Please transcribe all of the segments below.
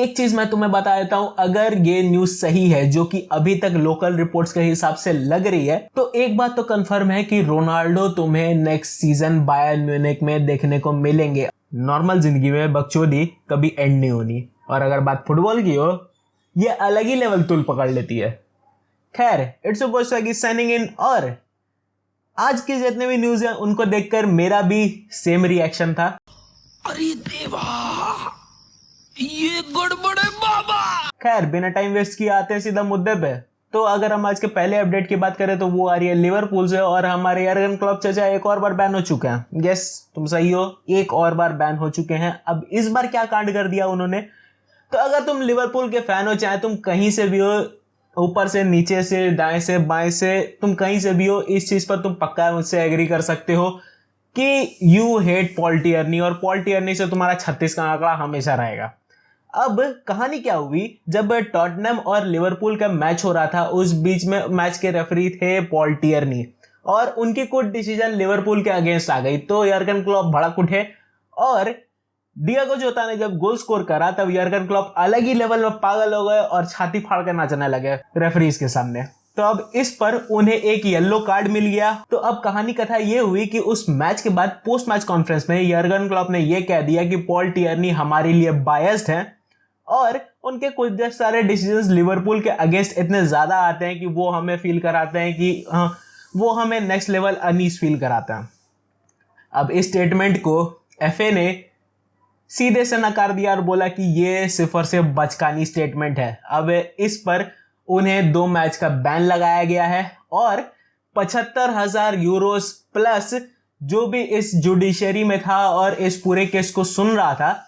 एक चीज मैं तुम्हें बता देता हूं, अगर ये न्यूज सही है जो कि अभी तक लोकल रिपोर्ट्स के हिसाब से लग रही है, तो एक बात तो कंफर्म है कि रोनाल्डो तुम्हें नेक्स्ट सीजन बायर्न म्यूनिख में देखने को मिलेंगे। नॉर्मल जिंदगी में बकचोदी कभी एंड नहीं होनी, और अगर बात फुटबॉल की हो, ये अलग ही लेवल तुल पकड़ लेती है। खैर, इट्स साइनिंग इन, और आज के जितने भी न्यूज हैं उनको देखकर मेरा भी सेम रिएक्शन था। अरे देवा, ये गड़बड़ है बाबा। खैर, बिना टाइम वेस्ट किए आते हैं सीधा मुद्दे पे। तो अगर हम आज के पहले अपडेट की बात करें तो वो आ रही है लिवरपूल से, और हमारे यर्गन क्लॉप चाचा एक और बार बैन हो चुके हैं। यस, तुम सही हो, एक और बार बैन हो चुके हैं। अब इस बार क्या कांड कर दिया उन्होंने, तो अगर तुम लिवरपूल के फैन हो, चाहे तुम कहीं से भी हो, ऊपर से नीचे से दाएं से बाएं से, तुम कहीं से भी हो, इस चीज पर तुम पक्का मुझसे एग्री कर सकते हो कि यू हेट पॉल टियर्नी, और पॉल टियर्नी से तुम्हारा 36 का आंकड़ा हमेशा रहेगा। अब कहानी क्या हुई, जब टॉटनहम और लिवरपूल का मैच हो रहा था, उस बीच में मैच के रेफरी थे पॉल टियर्नी, और उनकी कुछ डिसीजन लिवरपूल के अगेंस्ट आ गई। तो यर्गन क्लॉप भड़क उठे, और डिएगो जोता ने जब गोल स्कोर करा तब यर्गन क्लॉप अलग ही लेवल में पागल हो गए और छाती फाड़ कर नाचने लगे रेफरीज के सामने। तो अब इस पर उन्हें एक येलो कार्ड मिल गया। तो अब कहानी कथा ये हुई कि उस मैच के बाद पोस्ट मैच कॉन्फ्रेंस में यर्गन क्लॉप ने यह कह दिया कि पॉल टियर्नी हमारे लिए बायस्ड हैं, और उनके कुछ सारे डिसीजंस लिवरपूल के अगेंस्ट इतने ज्यादा आते हैं कि वो हमें फील कराते हैं कि वो हमें नेक्स्ट लेवल अनीस फील कराते हैं। अब इस स्टेटमेंट को एफए ने सीधे से नकार दिया और बोला कि ये सिर्फ और सिर्फ बचकानी स्टेटमेंट है। अब इस पर उन्हें 2 मैच का बैन लगाया गया है, और 75,000 यूरोस प्लस जो भी इस जुडिशरी में था और इस पूरे केस को सुन रहा था,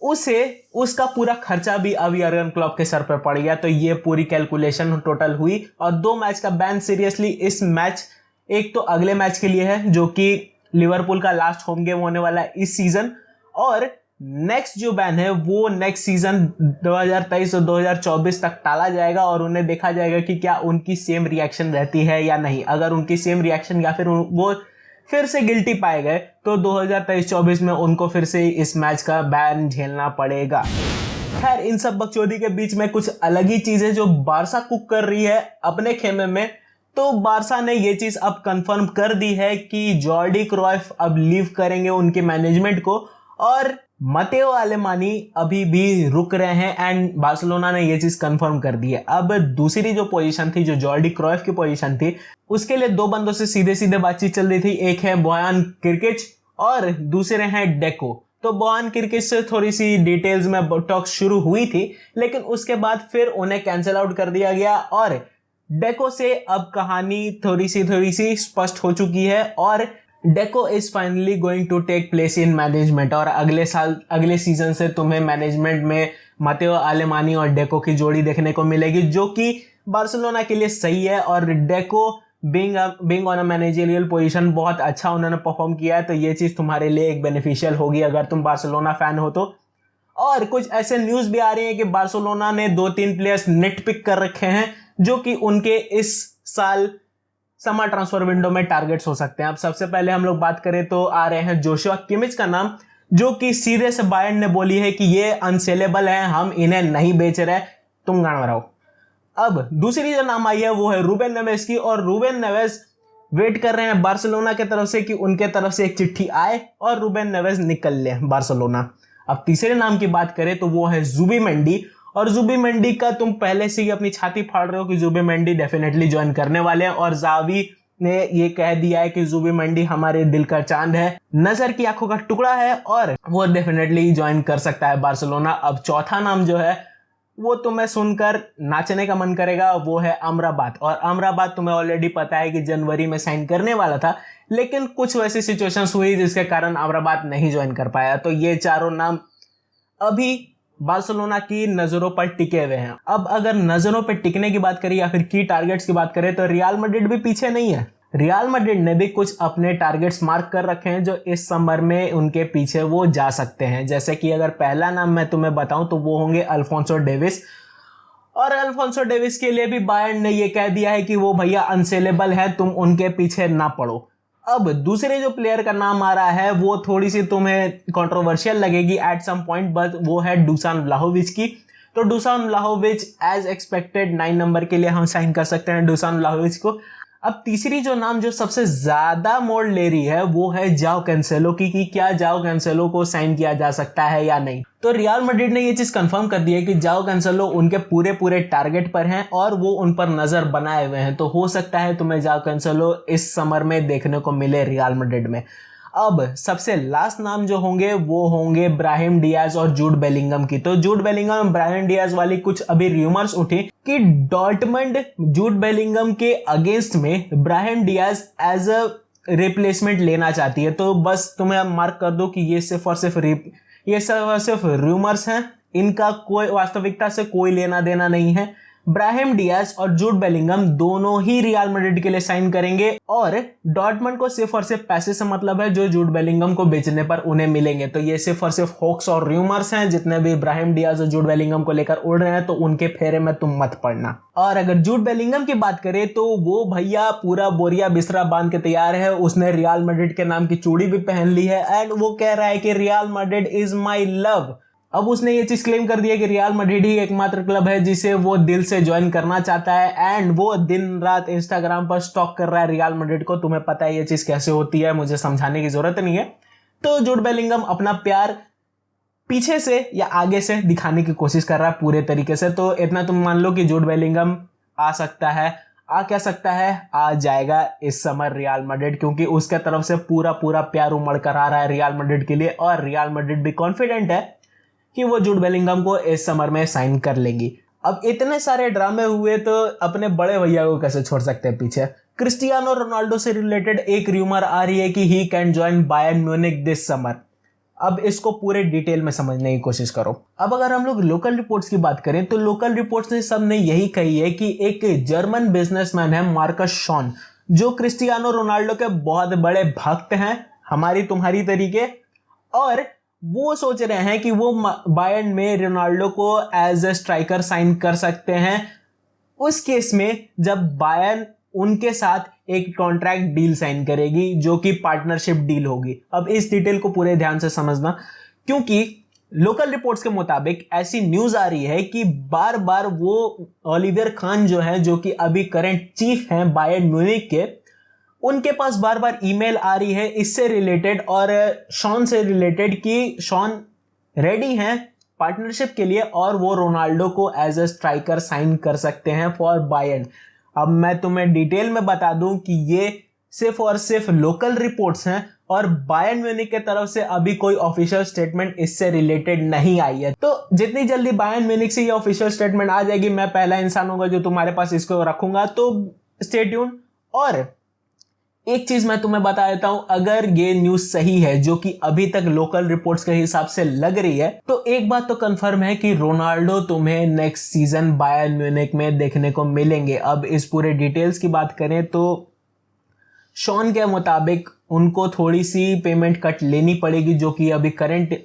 उसका पूरा खर्चा भी अब यर्गन क्लॉप के सर पर पड़ गया। तो ये पूरी कैलकुलेशन टोटल हुई, और 2 मैच का बैन सीरियसली इस मैच, एक तो अगले मैच के लिए है जो कि लिवरपूल का लास्ट होम गेम होने वाला है इस सीजन, और नेक्स्ट जो बैन है वो नेक्स्ट सीजन 2023 और 2024 तक टाला जाएगा, और उन्हें देखा जाएगा कि क्या उनकी सेम रिएक्शन रहती है या नहीं। अगर उनकी सेम रिएक्शन या फिर वो फिर से गिल्टी पाए गए तो 2023-24 में उनको फिर से इस मैच का बैन झेलना पड़ेगा। खैर, इन सब बकचोदी के बीच में कुछ अलग ही चीजें जो बारसा कुक कर रही है अपने खेमे में। तो बारसा ने ये चीज अब कंफर्म कर दी है कि जॉर्डी क्राइफ अब लीव करेंगे उनके मैनेजमेंट को, और मतेओ अलेमानी अभी भी रुक रहे हैं, एंड बार्सिलोना ने ये चीज कंफर्म कर दी है। अब दूसरी जो पोजीशन थी, जो जॉर्डी क्राइफ की पोजीशन थी, उसके लिए 2 बंदों से सीधे सीधे बातचीत चल रही थी। एक है बोयान किर्किच और दूसरे हैं डेको। तो बोयान किर्किच से थोड़ी सी डिटेल्स में टॉक शुरू हुई थी, लेकिन उसके बाद फिर उन्हें कैंसिल आउट कर दिया गया, और डेको से अब कहानी थोड़ी सी स्पष्ट हो चुकी है, और Deco is finally going to take place in management. और अगले सीजन से तुम्हें मैनेजमेंट में मतेओ अलेमानी और डेको की जोड़ी देखने को मिलेगी, जो कि बार्सिलोना के लिए सही है। और deco being on a managerial position बहुत अच्छा उन्होंने परफॉर्म किया है, तो ये चीज तुम्हारे लिए एक बेनिफिशियल होगी अगर तुम बार्सिलोना फैन हो तो। और कुछ ऐसे न्यूज भी आ रही है कि बार्सिलोना ने 2-3 प्लेयर्स नेट पिक कर रखे हैं जो कि उनके इस साल समर ट्रांसफर विंडो में टारगेट्स हो सकते हैं। अब सबसे पहले हम लोग बात करें तो आ रहे हैं जोशुआ किमिच का नाम, जो कि सीधे से बायर्न ने बोली है कि ये अनसेलेबल है, हम इन्हें नहीं बेच रहे, तुम गाना रहो। अब दूसरी जो नाम आई है वो है रूबेन नेवेस की, और रूबेन नेवेस वेट कर रहे हैं बार्सिलोना के तरफ से कि उनके तरफ से एक चिट्ठी आए और रूबेन नेवेस निकल ले बार्सिलोना। अब तीसरे नाम की बात करें तो वो है जुबिमेंडी, और जुबिमेंडी का तुम पहले से ही अपनी छाती फाड़ रहे हो कि जुबिमेंडी डेफिनेटली ज्वाइन करने वाले हैं, और जावी ने ये कह दिया है कि जुबिमेंडी हमारे दिल का चांद है, नजर की आंखों का टुकड़ा है, और वो डेफिनेटली ज्वाइन कर सकता है बार्सिलोना। अब चौथा नाम जो है वो तुम्हें सुनकर नाचने का मन करेगा, वो है अमराबात। और अमराबात तुम्हें ऑलरेडी पता है कि जनवरी में साइन करने वाला था, लेकिन कुछ वैसी सिचुएशंस हुई जिसके कारण अमराबात नहीं ज्वाइन कर पाया। तो ये चारों नाम अभी बार्सिलोना की नजरों पर टिके हुए हैं। अब अगर नजरों पर टिकने की बात करें या फिर की टारगेट्स की बात करें तो रियल मैड्रिड भी पीछे नहीं है। रियल मैड्रिड ने भी कुछ अपने टारगेट्स मार्क कर रखे हैं जो इस समर में उनके पीछे वो जा सकते हैं। जैसे कि अगर पहला नाम मैं तुम्हें बताऊं तो वो होंगे अल्फोंसो डेविस, और अल्फोंसो डेविस के लिए भी बायर्न ने ये कह दिया है कि वो भैया अनसेलेबल है, तुम उनके पीछे ना पड़ो। अब दूसरे जो प्लेयर का नाम आ रहा है वो थोड़ी सी तुम्हें कंट्रोवर्शियल लगेगी एट सम पॉइंट, बट वो है डुसान व्लाहोविच की, तो Dusan Vlahovic as expected 9 number के लिए हम साइन कर सकते हैं डुसान व्लाहोविच को। अब तीसरी जो नाम जो सबसे ज्यादा मोड़ ले रही है वो है जाओ कैंसेलो की, कि क्या जाओ कैंसेलो को साइन किया जा सकता है या नहीं। तो रियल मैड्रिड ने ये चीज कंफर्म कर दी है कि जाओ कैंसेलो उनके पूरे टारगेट पर हैं और वो उन पर नजर बनाए हुए हैं। तो हो सकता है तुम्हें जाओ कैंसेलो इस समर में देखने को मिले रियल मैड्रिड में। अब सबसे लास्ट नाम जो होंगे वो होंगे ब्राहिम डियाज और जूड बेलिंगम की। तो जूड बेलिंगम ब्राहिम डियाज वाली कुछ अभी रूमर्स उठी कि डॉर्टमंड जूड बेलिंगम के अगेंस्ट में Brahim Diaz as a replacement लेना चाहती है। तो बस तुम्हें मार्क कर दो कि ये सिर्फ और सिर्फ रूमर्स हैं, इनका कोई वास्तविकता से कोई लेना देना नहीं है। ब्राहिम डियाज और जूड बेलिंगम दोनों ही रियल मैड्रिड के लिए साइन करेंगे और डॉर्टमंड को सिर्फ और सिर्फ पैसे से मतलब है जो जूड बेलिंगम को बेचने पर उन्हें मिलेंगे। तो ये सिर्फ और सिर्फ होक्स और रूमर्स हैं, जितने भी ब्राहिम डियाज और जूड बेलिंगम को लेकर उड़ रहे हैं तो उनके फेरे में तुम मत पड़ना। और अगर जूड बेलिंगम की बात करें तो वो भैया पूरा बोरिया बिस्तरा बांध के तैयार है। उसने रियल मैड्रिड के नाम की चूड़ी भी पहन ली है एंड वो कह रहा है कि real Madrid is my love. अब उसने ये चीज क्लेम कर दी है कि रियल मैड्रिड ही एकमात्र क्लब है जिसे वो दिल से ज्वाइन करना चाहता है एंड वो दिन रात इंस्टाग्राम पर स्टॉक कर रहा है रियल मैड्रिड को। तुम्हें पता है ये चीज कैसे होती है, मुझे समझाने की जरूरत नहीं है। तो जूड बेलिंगम अपना प्यार पीछे से या आगे से दिखाने की कोशिश कर रहा है पूरे तरीके से। तो इतना तुम मान लो कि जूड बेलिंगम आ सकता है, क्या सकता है, आ जाएगा इस समर रियल मैड्रिड, क्योंकि उसके तरफ से पूरा प्यार उमड़ कर आ रहा है रियल मैड्रिड के लिए और रियल मैड्रिड भी कॉन्फिडेंट है कि वो जूड बेलिंगम को इस समर में साइन कर लेंगी। अब इतने सारे ड्रामे हुए तो अपने बड़े भैया को कैसे छोड़ सकते हैं पीछे। क्रिस्टियानो रोनाल्डो से रिलेटेड एक रूमर आ रही है कि he can join Bayern Munich this summer. अब इसको पूरे डिटेल में समझने की कोशिश करो। अब अगर हम लोग लोकल रिपोर्ट्स की बात करें तो लोकल रिपोर्ट्स ने सबने यही कही है कि एक जर्मन बिजनेसमैन है मार्कस शॉन, जो क्रिस्टियानो रोनाल्डो के बहुत बड़े भक्त हैं, हमारी तुम्हारी तरीके, और वो सोच रहे हैं कि वो बायर्न में रोनाल्डो को एज ए स्ट्राइकर साइन कर सकते हैं उस केस में जब बायर्न उनके साथ एक कॉन्ट्रैक्ट डील साइन करेगी जो कि पार्टनरशिप डील होगी। अब इस डिटेल को पूरे ध्यान से समझना, क्योंकि लोकल रिपोर्ट्स के मुताबिक ऐसी न्यूज आ रही है कि बार बार वो ओलिवियर खान जो है, जो कि अभी करंट चीफ हैं बायर्न म्यूनिख के, उनके पास बार बार ईमेल आ रही है इससे रिलेटेड और शॉन से रिलेटेड कि शॉन रेडी हैं पार्टनरशिप के लिए और वो रोनाल्डो को एज ए स्ट्राइकर साइन कर सकते हैं फॉर बायर्न। अब मैं तुम्हें डिटेल में बता दूं कि ये सिर्फ और सिर्फ लोकल रिपोर्ट्स हैं और बायर्न म्यूनिख के तरफ से अभी कोई ऑफिशियल स्टेटमेंट इससे रिलेटेड नहीं आई है। तो जितनी जल्दी बायर्न म्यूनिख से ये ऑफिशियल स्टेटमेंट आ जाएगी, मैं पहला इंसान होगा जो तुम्हारे पास इसको रखूंगा। तो स्टे ट्यून। और एक चीज मैं तुम्हें बता देता हूं, अगर ये न्यूज सही है जो कि अभी तक लोकल रिपोर्ट्स के हिसाब से लग रही है, तो एक बात तो कंफर्म है कि रोनाल्डो तुम्हें नेक्स्ट सीजन बायर्न म्यूनिख में देखने को मिलेंगे। अब इस पूरे डिटेल्स की बात करें तो शॉन के मुताबिक उनको थोड़ी सी पेमेंट कट लेनी पड़ेगी, जो कि अभी करंट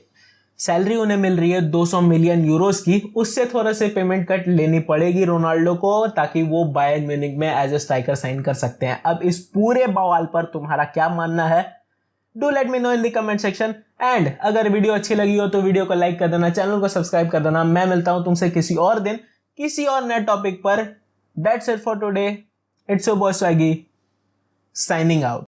सैलरी उन्हें मिल रही है 200 मिलियन यूरोस की, उससे थोड़ा से पेमेंट कट लेनी पड़ेगी रोनाल्डो को ताकि वो बायर्न म्यूनिख में एज ए स्ट्राइकर साइन कर सकते हैं। अब इस पूरे बवाल पर तुम्हारा क्या मानना है? Do let me know in the comment section. And अगर वीडियो अच्छी लगी हो तो वीडियो को लाइक कर देना, चैनल को सब्सक्राइब कर देना। मैं मिलता हूं तुमसे किसी और दिन किसी और नए टॉपिक पर। That's it for today. It's your boy Swiggy signing out.